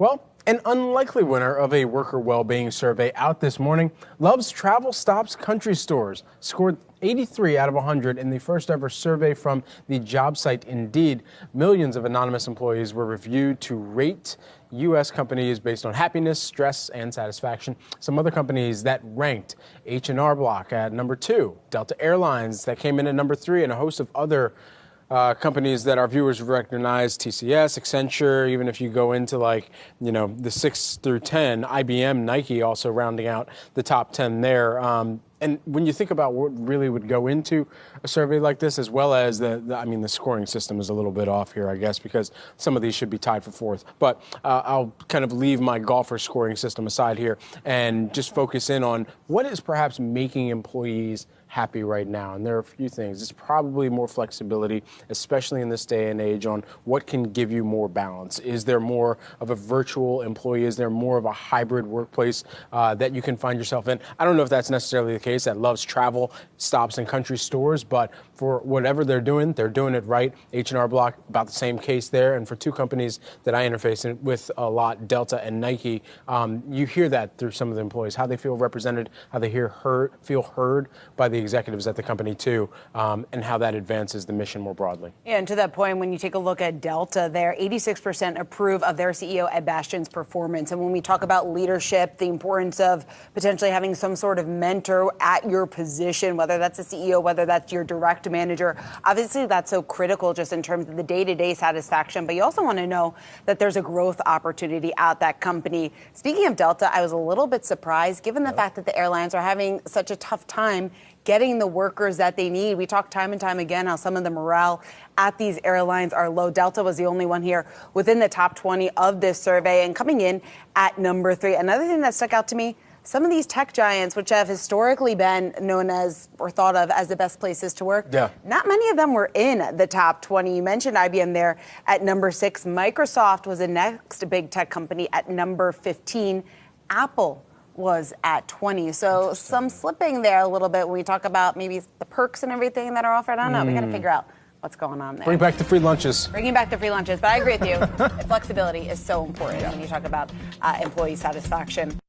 Well, an unlikely winner of a worker well-being survey out this morning, Love's Travel Stops Country Stores scored 83 out of 100 in the first ever survey from the job site Indeed. Millions of anonymous employees were reviewed to rate U.S. companies based on happiness, stress, and satisfaction. Some other companies that ranked: H&R Block at number 2, Delta Airlines that came in at number 3, and a host of other companies that our viewers recognize: TCS, Accenture. Even if you go into the 6 through 10, IBM, Nike also rounding out the top 10 there. And when you think about what really would go into a survey like this, as well as the scoring system is a little bit off here, I guess, because some of these should be tied for fourth. But I'll kind of leave my golfer scoring system aside here and just focus in on what is perhaps making employees happy right now. And there are a few things. It's probably more flexibility, especially in this day and age, on what can give you more balance. Is there more of a virtual employee? Is there more of a hybrid workplace that you can find yourself in? I don't know if that's necessarily the case at Love's Travel Stops and Country Stores, but for whatever they're doing it right. H&R Block, about the same case there. And for two companies that I interface with a lot, Delta and Nike, you hear that through some of the employees, how they feel represented, how they feel heard by the executives at the company too, and how that advances the mission more broadly. Yeah, and to that point, when you take a look at Delta, there 86% approve of their CEO Ed Bastian's performance. And when we talk about leadership, the importance of potentially having some sort of mentor at your position, whether that's a CEO, whether that's your direct manager, obviously that's so critical just in terms of the day-to-day satisfaction. But you also want to know that there's a growth opportunity at that company. Speaking of Delta, I was a little bit surprised given the fact that the airlines are having such a tough time getting the workers that they need. We talk time and time again how some of the morale at these airlines are low. Delta was the only one here within the top 20 of this survey and coming in at number 3. Another thing that stuck out to me, some of these tech giants, which have historically been known as or thought of as the best places to work, not many of them were in the top 20. You mentioned IBM there at number 6. Microsoft was the next big tech company at number 15. Apple was at 20. So some slipping there a little bit when we talk about maybe the perks and everything that are offered. I don't know. We got to figure out what's going on there. Bring back the free lunches. Bringing back the free lunches. But I agree with you. Flexibility is so important when you talk about employee satisfaction.